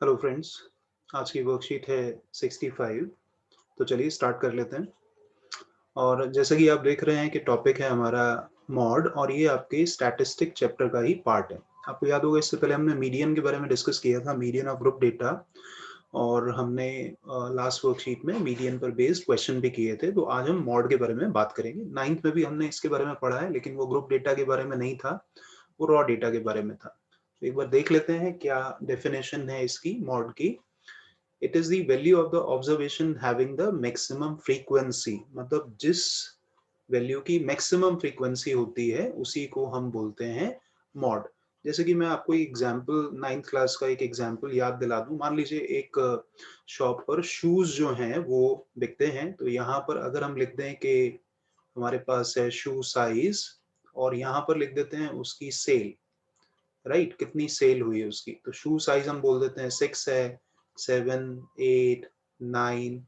Hello friends, आज की worksheet है 65। तो चलिए स्टार्ट कर लेते हैं। और जैसे कि आप देख रहे हैं कि टॉपिक है हमारा मॉड और ये आपके स्टैटिस्टिक चैप्टर का ही पार्ट है। आपको याद होगा इससे पहले हमने मीडियन के बारे में डिस्कस किया था, मीडियन ऑफ ग्रुप डेटा। और हमने लास्ट वर्कशीट में मीडियन पर बेस्ड क्वेश्चन भी किए थे। तो आज हम मॉड के बारे में बात करेंगे। 9th में भी हमने इसके बारे में पढ़ा है, लेकिन वो ग्रुप डेटा के बारे में नहीं था, वो रॉ डेटा के बारे में था। तो एक बार देख लेते हैं क्या डेफिनेशन है इसकी मॉड की। It is the value of the observation having the maximum frequency, मतलब जिस वैल्यू की मैक्सिमम फ्रीक्वेंसी होती है उसी को हम बोलते हैं मॉड। जैसे कि मैं आपको एग्जांपल 9th क्लास का एक एग्जांपल याद दिला दूं। मान लीजिए एक शॉप पर शूज जो हैं वो बिकते हैं। तो यहाँ पर अगर हम लिख दें कि हमारे पास है शू साइज और यहाँ पर लिख देते हैं उसकी सेल, राइट, कितनी सेल हुई है उसकी। तो शू साइज हम बोल देते हैं 6 है, 7, 8, 9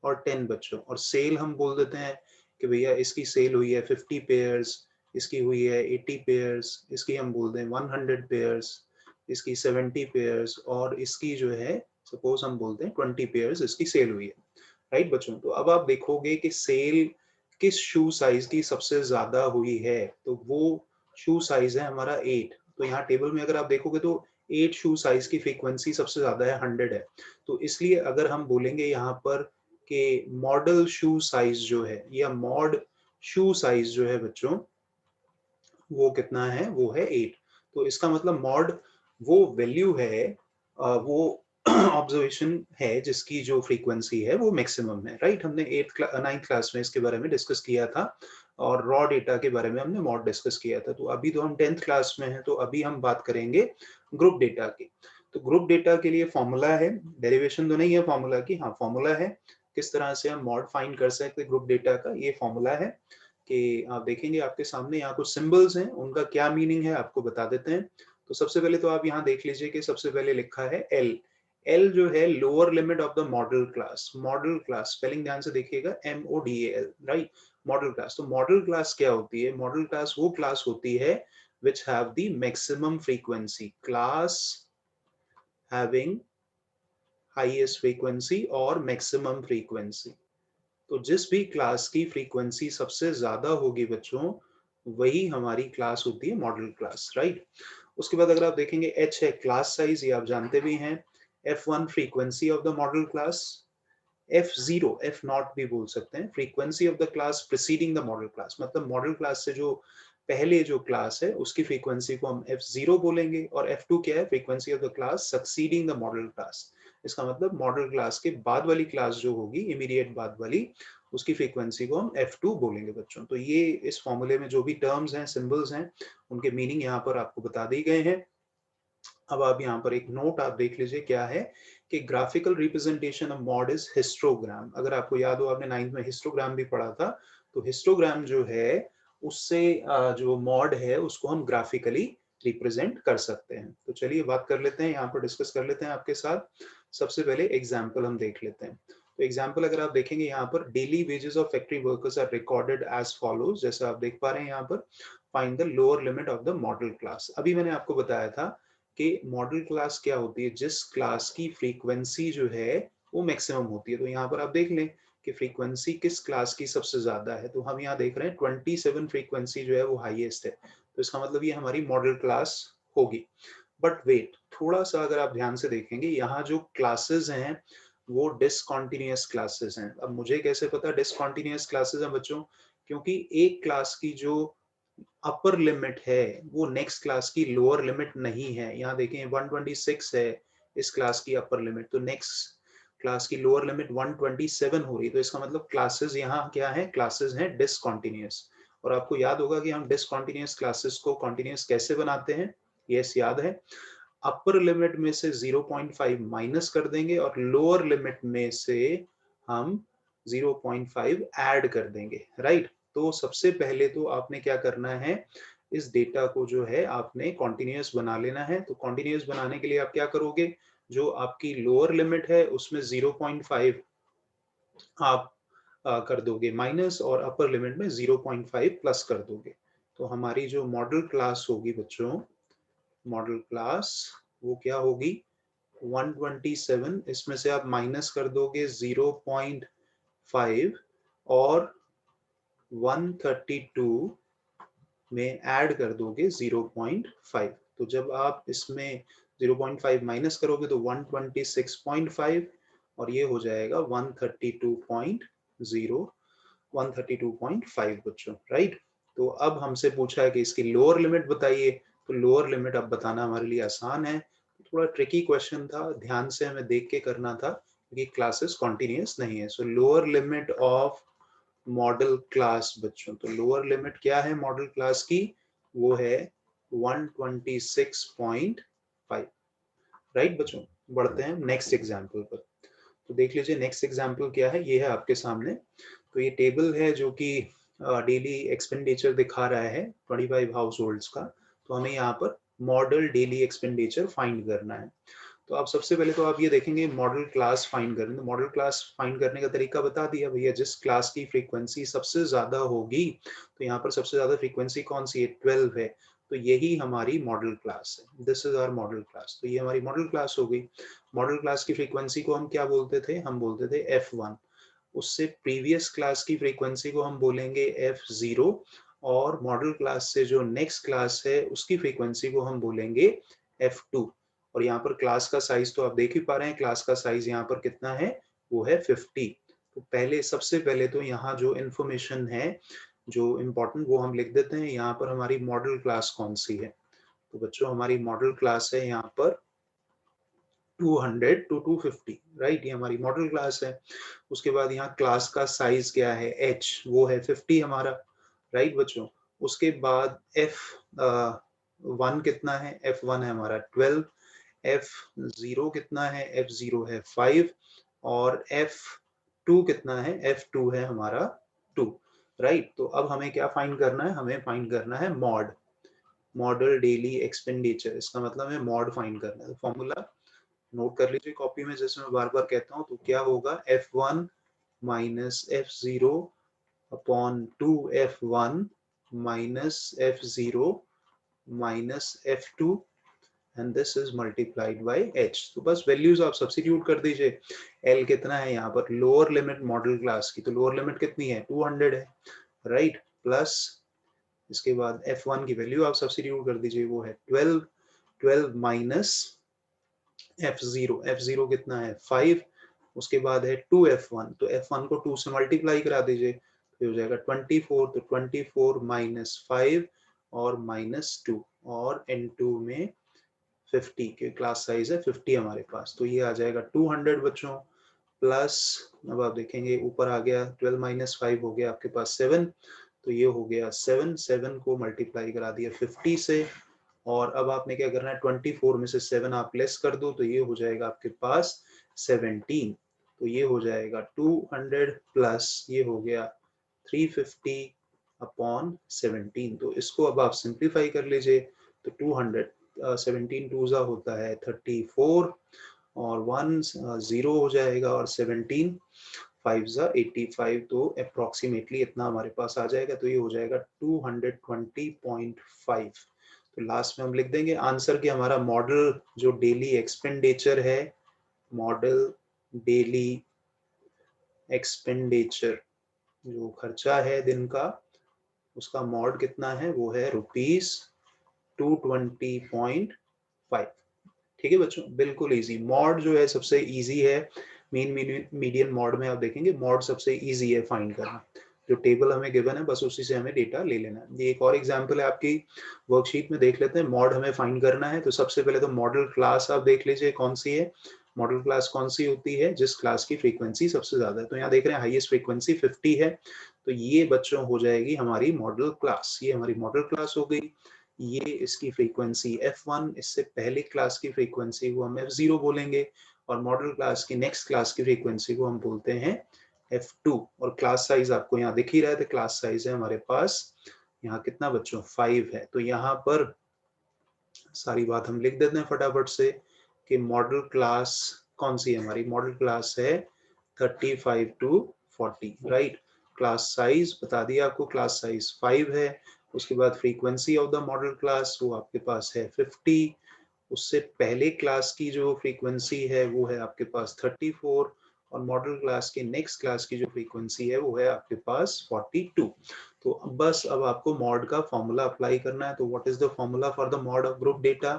और 10 बच्चों। और सेल हम बोल देते हैं कि भैया इसकी सेल हुई है 50 पेयर्स, इसकी हुई है 80 पेयर्स, इसकी हम बोल दें 100 पेयर्स, इसकी 70 पेयर्स और इसकी जो है सपोज हम बोलते हैं 20 पेयर्स इसकी सेल हुई है। राइट बच्चों, तो अब आप देखोगे कि सेल किस शू साइज की सबसे ज्यादा हुई है। तो वो शू साइज है हमारा 8। तो यहाँ टेबल में अगर आप देखोगे तो 8 शू साइज की फ्रीक्वेंसी सबसे ज्यादा है, 100 है। तो इसलिए अगर हम बोलेंगे यहाँ पर कि मॉडल शू साइज जो है या मॉड शू साइज जो है बच्चों, वो कितना है, वो है 8। तो इसका मतलब मॉड वो वैल्यू है, वो ऑब्जर्वेशन है जिसकी जो फ्रीक्वेंसी है वो मैक्सिमम है। राइट, हमने 9th क्लास में इसके बारे में डिस्कस किया था और रॉ डेटा के बारे में हमने मॉड डिस्कस किया था। तो अभी तो हम 10th क्लास में हैं, तो अभी हम बात करेंगे ग्रुप डेटा की। तो ग्रुप डेटा के लिए फॉर्मूला है, डेरिवेशन तो नहीं है फॉर्मूला की, हाँ फॉर्मूला है किस तरह से हम मॉड फाइंड कर सकते हैं ग्रुप डेटा का। ये फॉर्मूला है कि आप देखेंगे आपके सामने यहाँ कुछ सिंबल्स हैं, उनका क्या मीनिंग है आपको बता देते हैं। तो सबसे पहले तो आप यहाँ देख लीजिए कि सबसे पहले लिखा है एल। एल जो है lower limit of the modal class. Model class spelling ध्यान से देखिएगा, MODAL, राइट। मॉडल क्लास, तो मॉडल क्लास क्या होती है? मॉडल क्लास वो क्लास होती है which have the maximum frequency, class having highest frequency और मैक्सिमम फ्रीक्वेंसी। तो जिस भी क्लास की फ्रीक्वेंसी सबसे ज्यादा होगी बच्चों, वही हमारी क्लास होती है मॉडल क्लास, राइट। उसके बाद अगर आप देखेंगे एच है क्लास साइज, ये आप जानते भी हैं। F1 frequency of the modal class. F0, F not भी बोल सकते हैं, frequency of the class preceding the modal class, मतलब मॉडल क्लास से जो पहले जो क्लास है उसकी फ्रीक्वेंसी को हम F0 बोलेंगे। और F2 क्या है? Frequency of the class succeeding the modal class. इसका मतलब मॉडल क्लास के बाद वाली क्लास जो होगी, इमीडिएट बाद वाली, उसकी फ्रीक्वेंसी को हम F2 बोलेंगे बच्चों। तो ये इस फॉर्मूले में जो भी टर्म्स हैं, सिंबल्स हैं, उनके मीनिंग यहाँ पर आपको बता दी गए हैं। अब आप यहाँ पर एक नोट आप देख लीजिए क्या है कि graphical representation of mod is histogram. अगर आपको याद हो, आपने 9th में हिस्टोग्राम भी पढ़ा था। तो हिस्टोग्राम जो है उससे जो मॉड है उसको हम ग्राफिकली रिप्रेजेंट कर सकते हैं। तो चलिए बात कर लेते हैं, यहाँ पर डिस्कस कर लेते हैं आपके साथ। सबसे पहले एग्जाम्पल हम देख लेते हैं। तो एग्जाम्पल अगर आप देखेंगे यहाँ पर, daily wages of factory workers are recorded as follows. जैसा आप देख पा रहे हैं यहाँ पर, find the lower limit of the modal class. अभी मैंने आपको बताया था कि मॉडल क्लास क्या होती है, जिस क्लास की फ्रीक्वेंसी जो है वो मैक्सिमम होती है। तो यहाँ पर आप देख लें कि फ्रीक्वेंसी किस क्लास की सबसे ज्यादा है। तो हम यहाँ देख रहे हैं 27 फ्रीक्वेंसी जो है वो हाईएस्ट है। तो इसका मतलब ये हमारी मॉडल क्लास होगी। बट वेट, थोड़ा सा अगर आप ध्यान से देखेंगे, यहाँ जो क्लासेस हैं वो डिसकंटिन्यूअस क्लासेस हैं। अब मुझे कैसे पता डिसकंटिन्यूअस क्लासेस हैं बच्चों? क्योंकि एक क्लास की जो अपर लिमिट है वो नेक्स्ट क्लास की लोअर लिमिट नहीं है। यहाँ देखें 126 है इस क्लास की अपर लिमिट, तो नेक्स्ट क्लास की लोअर लिमिट 127 हो रही। तो इसका मतलब क्लासेस यहाँ क्या है? क्लासेस हैं डिसकंटिन्यूअस। और आपको याद होगा कि हम डिसकंटिन्यूअस क्लासेस को कॉन्टिन्यूअस कैसे बनाते हैं? यस, याद है। अपर लिमिट में से 0.5 माइनस कर देंगे और लोअर लिमिट में से हम 0.5 ऐड कर देंगे, राइट। तो सबसे पहले तो आपने क्या करना है, इस डेटा को जो है आपने कॉन्टिन्यूअस बना लेना है। तो कॉन्टिन्यूअस बनाने के लिए आप क्या करोगे, जो आपकी लोअर लिमिट है उसमें 0.5 आप कर दोगे माइनस और अपर लिमिट में 0.5 प्लस कर दोगे। तो हमारी जो मॉडल क्लास होगी बच्चों, मॉडल क्लास वो क्या होगी? 127, इसमें से आप माइनस कर दोगे 0.5 और 132 में ऐड कर दोगे 0.5। तो जब आप इसमें 0.5 माइनस करोगे तो 126.5 और ये हो जाएगा 132.5 बच्चों, राइट। तो अब हमसे पूछा है कि इसकी लोअर लिमिट बताइए, तो लोअर लिमिट अब बताना हमारे लिए आसान है। थोड़ा ट्रिकी क्वेश्चन था, ध्यान से हमें देख के करना था क्योंकि क्लासेस कॉन्टिन्यूस नहीं है। सो lower limit of model class बच्चों, तो लोअर लिमिट क्या है मॉडल क्लास की, वो है 126.5, राइट बच्चों। बढ़ते हैं नेक्स्ट एग्जांपल पर। तो देख लीजिए नेक्स्ट एग्जांपल क्या है, ये है आपके सामने। तो ये टेबल है जो कि डेली एक्सपेंडिचर दिखा रहा है 25 हाउस होल्ड्स का। तो हमें यहाँ पर मॉडल डेली एक्सपेंडिचर फाइंड करना है। तो आप सबसे पहले तो आप ये देखेंगे मॉडल क्लास फाइंड करें। तो मॉडल क्लास फाइंड करने का तरीका बता दिया भैया, जिस क्लास की फ्रीक्वेंसी सबसे ज्यादा होगी, तो यहाँ पर सबसे ज्यादा फ्रीक्वेंसी कौन सी है, 12 है, तो यही हमारी मॉडल क्लास है। This is our modal class. तो ये हमारी मॉडल क्लास हो गई। मॉडल क्लास की फ्रीक्वेंसी को हम क्या बोलते थे, हम बोलते थे F1। उससे प्रीवियस क्लास की फ्रीक्वेंसी को हम बोलेंगे F0 और मॉडल क्लास से जो नेक्स्ट क्लास है उसकी फ्रीक्वेंसी को हम बोलेंगे F2। और यहाँ पर क्लास का साइज तो आप देख ही पा रहे हैं, क्लास का साइज यहाँ पर कितना है, वो है 50। तो पहले सबसे पहले तो यहाँ जो इंफॉर्मेशन है जो इम्पोर्टेंट वो हम लिख देते हैं। यहाँ पर हमारी मॉडल क्लास कौन सी है, तो बच्चों हमारी मॉडल क्लास है यहाँ पर 200 टू 250, राइट, ये हमारी मॉडल क्लास है। उसके बाद यहाँ क्लास का साइज क्या है, H, वो है 50 हमारा, राइट बच्चों। उसके बाद F1 कितना है, F1 है हमारा 12, F0 कितना है, F0 है 5 और F2 कितना है, F2 है हमारा 2, राइट। तो अब हमें क्या फाइंड करना है, हमें फाइंड करना है मॉड, मॉडल डेली एक्सपेंडिचर, इसका मतलब है मॉड फाइंड करना है। फॉर्मूला नोट कर लीजिए कॉपी में, जैसे मैं बार बार कहता हूँ। तो क्या होगा, F1 minus F0 upon 2F1 minus F0 minus F2 and this is multiplied by H। तो बस वैल्यूज आप सब्स्टिट्यूट कर दीजिए। L कितना है यहाँ पर, लोअर लिमिट मॉडल क्लास की, तो लोअर लिमिट कितनी है, 200 है, राइट, प्लस इसके बाद F1 की वैल्यू आप सब्स्टिट्यूट कर दीजिए, वो है 12, 12 माइनस F0, F0 कितना है 5, उसके बाद है 2F1, तो F1 को 2 से मल्टीप्लाई करा दीजिए, तो हो जाएगा 24, तो 24 माइनस 5 और माइनस 2 और N2 में 50 के क्लास साइज है 50 हमारे पास, तो ये आ जाएगा 200 बच्चों। प्लस अब आप देखेंगे ऊपर आ गया 12 माइनस 5 हो गया आपके पास 7, तो ये हो गया 7, 7 को मल्टीप्लाई करा दिया 50 से। और अब आपने क्या करना है, 24 में से 7 आप लेस कर दो, तो ये हो जाएगा आपके पास 17। तो ये हो जाएगा 200 प्लस ये हो गया 350 अपॉन 17। तो इसको अब आप सिंप्लीफाई कर लीजिए। तो 200 17 टूजा होता है 34 और 1 0 हो जाएगा और 17 5 जा 85, तो अप्रोक्सीमेटली इतना हमारे पास आ जाएगा। तो ये हो जाएगा 220.5। तो लास्ट में हम लिख देंगे आंसर कि हमारा मॉडल जो डेली एक्सपेंडिचर है, मॉडल डेली एक्सपेंडिचर जो खर्चा है दिन का, उसका मॉड कितना है, वो है ₹220.5। ठीक है बच्चों, बिल्कुल इजी। मॉड जो है सबसे इजी है, मीन मीडियन मॉड में आप देखेंगे मॉड सबसे इजी है फाइंड करना। जो टेबल हमें गिवन है बस उसी से हमें डेटा ले लेना है। ये एक और एग्जांपल है आपकी वर्कशीट में, देख लेते हैं। मॉड हमें फाइंड करना है, तो सबसे पहले तो मॉडल क्लास आप देख लीजिए कौन सी है। मॉडल क्लास कौन सी होती है, जिस क्लास की फ्रीक्वेंसी सबसे ज्यादा है। तो यहाँ देख रहे हैं हाईएस्ट फ्रीक्वेंसी 50 है, तो ये बच्चों हो जाएगी हमारी मॉडल क्लास। ये हमारी मॉडल क्लास हो गई। ये इसकी फ्रीक्वेंसी F1, इससे पहले क्लास की फ्रीक्वेंसी को हम F0 बोलेंगे और मॉडल क्लास की नेक्स्ट क्लास की फ्रीक्वेंसी को हम बोलते हैं F2। और क्लास साइज आपको यहाँ दिख ही रहा है, तो क्लास साइज है हमारे पास यहाँ कितना बच्चों, 5 है। तो यहाँ पर सारी बात हम लिख देते हैं फटाफट से कि मॉडल क्लास कौन सी है हमारी, मॉडल क्लास है 35 टू 40, राइट। क्लास साइज बता दिया आपको, क्लास साइज 5 है। उसके बाद frequency of the modal class वो आपके पास है 50 उससे पहले क्लास की जो फ्रीक्वेंसी है वो है आपके पास 34 और मॉडल क्लास के नेक्स्ट क्लास की जो फ्रीक्वेंसी है वो है आपके पास 42। तो अब आपको मॉड का फॉर्मूला अप्लाई करना है। तो what is the formula for the mode of group data?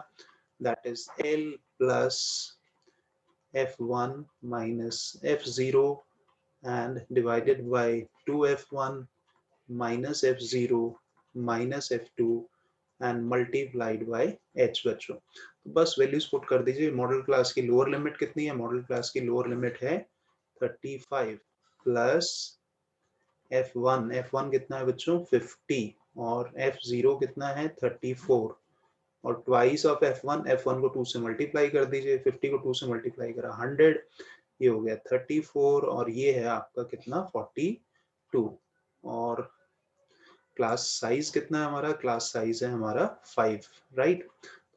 That is L plus F1 minus F0 and divided by 2F1 minus F0 minus F2 and multiplied by H बच्चों। तो बस values put कर दीजिए। Model class की lower limit कितनी है? Model class की lower limit है 35 प्लस F1 कितना है बच्चों? 50 और F0 कितना है? 34 और ट्वाइस ऑफ F1 को 2 से मल्टीप्लाई कर दीजिए। 50 को 2 से मल्टीप्लाई करा 100, ये हो गया 34 और ये है आपका कितना? 42। और क्लास साइज कितना है हमारा? क्लास साइज है हमारा 5, राइट।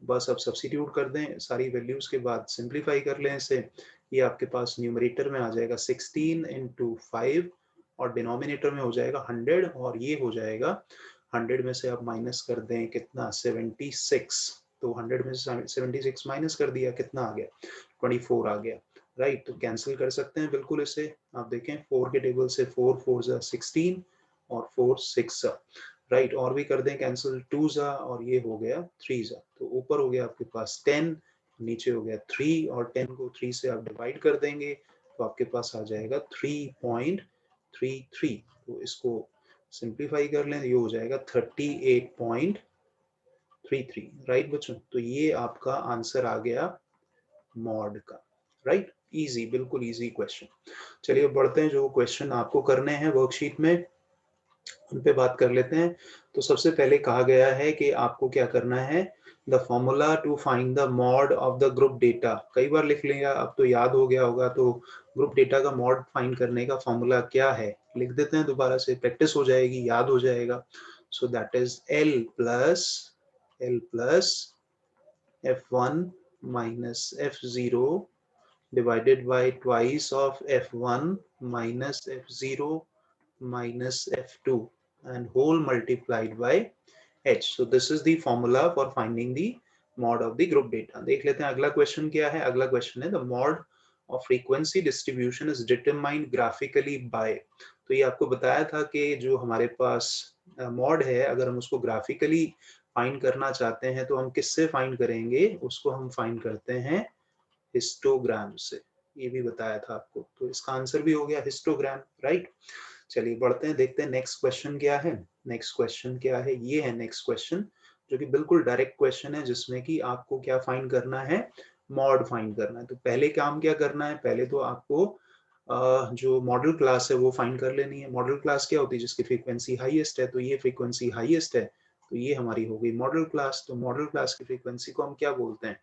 बस अब सब्स्टिट्यूट कर दें सारी वैल्यूज के बाद, सिंप्लीफाई कर लें इसे। ये आपके पास न्यूमरेटर में आ जाएगा 16 इंटू 5 और डिनोमिनेटर में हो जाएगा 100 और ये हो जाएगा 100 में से आप माइनस कर दें कितना? 76। तो 100 में से 76 माइनस कर दिया, कितना आ गया? 24 आ गया, राइट। तो कैंसिल कर सकते हैं बिल्कुल इसे। आप देखें 4 के टेबल से 4 4 जा 16 और 4 6 जा, राइट। और भी कर दें कैंसिल, 2 जा और ये हो गया 3 जा। तो ऊपर हो गया आपके पास 10, नीचे हो गया 3 और 10 को 3 से आप डिवाइड कर देंगे तो आपके पास आ जाएगा 3.33। तो इसको सिंप्लीफाई कर लें, ये हो जाएगा 38.33, राइट बच्चों। तो ये आपका आंसर आ गया मॉड का, राइट। इजी, बिल्कुल इजी क्वेश्चन। चलिए बढ़ते हैं, जो क्वेश्चन आपको करने हैं वर्कशीट में उन पे बात कर लेते हैं। तो सबसे पहले कहा गया है कि आपको क्या करना है? The formula to find the mode of the group data. कई बार लिख लिया, अब तो याद हो गया होगा। तो ग्रुप डेटा का मॉड फाइंड करने का फॉर्मूला क्या है? लिख देते हैं दोबारा से, प्रैक्टिस हो जाएगी, याद हो जाएगा। So that is L plus F1 minus F0 divided by twice of F1 minus F0 minus F2 and whole multiplied by H. So this is the formula for finding the mod of the group data. देख लेते हैं अगला question क्या है। अगला question है the mod of frequency distribution is determined graphically by। तो ये आपको बताया था कि जो हमारे पास मॉड है, अगर हम उसको ग्राफिकली फाइंड करना चाहते हैं तो हम किससे फाइंड करेंगे? उसको हम फाइंड करते हैं हिस्टोग्राम से। ये भी बताया था आपको। तो इसका आंसर भी हो गया हिस्टोग्राम, राइट। चलिए बढ़ते हैं, देखते हैं नेक्स्ट क्वेश्चन क्या है। नेक्स्ट क्वेश्चन क्या है? ये है नेक्स्ट क्वेश्चन, जो कि बिल्कुल डायरेक्ट क्वेश्चन है, जिसमें कि आपको क्या फाइंड करना है? मॉड फाइंड करना है। तो पहले काम क्या करना है? पहले तो आपको जो मॉडल क्लास है वो फाइंड कर लेनी है। मॉडल क्लास क्या होती है? जिसकी फ्रीक्वेंसी हाईएस्ट है। तो ये फ्रीक्वेंसी हाईएस्ट है, तो ये हमारी हो गई मॉडल क्लास। तो मॉडल क्लास की फ्रीक्वेंसी को हम क्या बोलते हैं?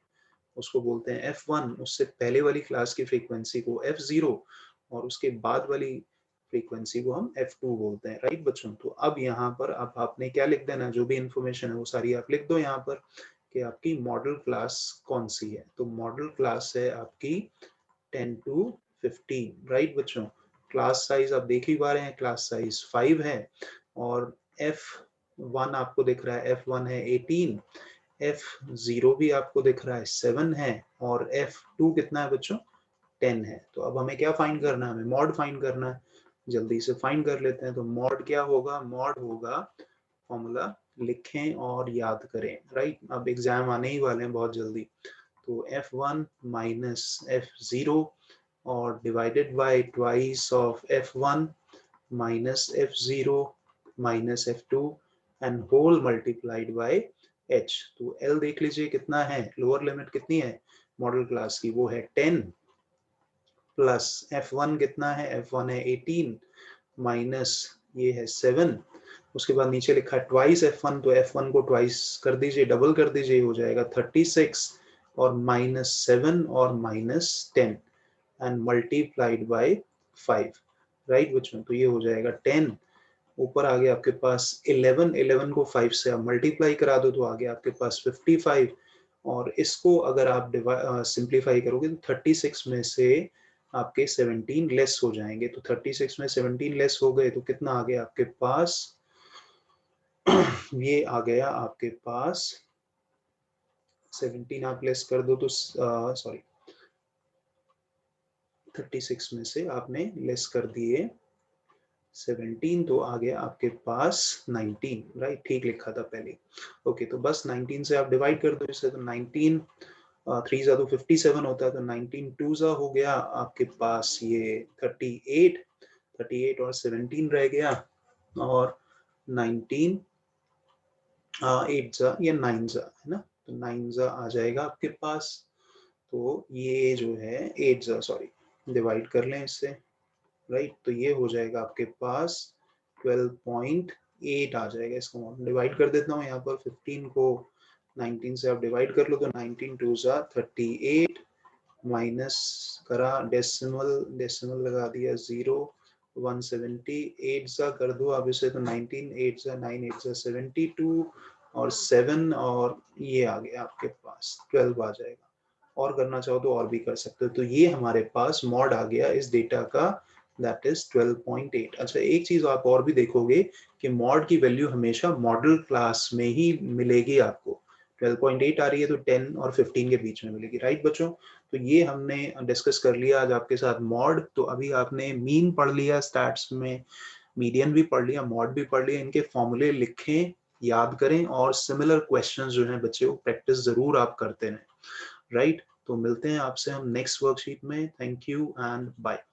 उसको बोलते हैं F1। उससे पहले वाली क्लास की फ्रीक्वेंसी को F0 और उसके बाद वाली फ्रीक्वेंसी को हम F2 बोलते हैं, राइट बच्चों। तो अब यहाँ पर अब आपने क्या लिख देना? जो भी इंफॉर्मेशन है वो सारी आप लिख दो यहाँ पर कि आपकी मॉडल क्लास कौन सी है। तो मॉडल क्लास है आपकी 10 to 15, राइट बच्चों। क्लास साइज आप देख ही पा रहे हैं, क्लास साइज 5 है और F1 आपको दिख रहा है, F1 है 18, F0 भी आपको दिख रहा है 7 है और F2 कितना है बच्चों? 10 है। तो अब हमें क्या फाइंड करना है? हमें मॉड फाइंड करना है। जल्दी से फाइंड कर लेते हैं। तो मॉड क्या होगा? मॉड होगा, फॉर्मूला लिखें और याद करें, राइट। अब एग्जाम आने ही वाले हैं बहुत जल्दी। तो F1 माइनस F0 और divided by twice of F1 minus F0 minus F2 and whole multiplied by H। तो L देख लीजिए कितना है, लोअर लिमिट कितनी है मॉडल क्लास की? वो है 10 प्लस F1 कितना है? F1 है 18 माइनस ये है 7। उसके बाद नीचे लिखा है ट्वाइस F1, तो F1 को ट्वाइस कर दीजिए, डबल कर दीजिए, हो जाएगा 36 और माइनस 7 और minus 10 and multiplied by 5, right बच्चों। तो ये हो जाएगा 10, ऊपर आ गया आपके पास 11 को 5 से आप मल्टीप्लाई करा दो तो आ गया आपके पास 55 और इसको अगर आप सिंप्लीफाई करोगे तो 36 में से आपके 17 लेस हो जाएंगे। तो 36 में 17 लेस हो गए तो कितना आ गया आपके पास? ये आ गया आपके पास 17 आप लेस कर दो तो सॉरी 36 में से आपने लेस कर दिए 17, तो आ गया आपके पास 19, राइट, ठीक लिखा था पहले। ओके, तो बस 19 से आप डिवाइड कर दो इससे, तो 19 3 जा तो 57 होता है, तो 19 2 जा हो गया आपके पास ये 38 और 17 रह गया, और 19 8 जा या 9 जा, है ना, तो 9 जा आ जाएगा आपके पास। तो ये जो है 8 जा, सॉरी, डिवाइड कर लें इससे, राइट, तो ये हो जाएगा आपके पास 12.8 आ जाएगा। इसको डिवाइड कर देता हूँ यहाँ पर, 15 को 19 से आप डिवाइड कर लो तो 19 2 जा 38, माइनस करा, डेसिमल लगा दिया 0, 170, 8 जा कर दो अब इसे, तो 19 8 जा 9 8 जा 72, और 7, और ये आ गया आपके पास 12 आ जाएगा। और करना चाहो तो और भी कर सकते हो। तो ये हमारे पास मॉड आ गया इस डेटा का, दैट इज 12.8। अच्छा, एक चीज आप और भी देखोगे कि मॉड की वैल्यू हमेशा मॉडल क्लास में ही मिलेगी आपको। 12.8 आ रही है तो 10 और 15 के बीच में मिलेगी, राइट बच्चों। तो ये हमने डिस्कस कर लिया आज आपके साथ मॉड। तो अभी आपने मीन पढ़ लिया स्टैट्स में, मीडियन भी पढ़ लिया, मॉड भी पढ़ लिया, इनके फॉर्मूले लिखें, याद करें, और सिमिलर क्वेश्चंस जो हैं बच्चे वो प्रैक्टिस जरूर आप करते रहें, राइट। तो मिलते हैं आपसे हम नेक्स्ट वर्कशीट में। Thank you and bye.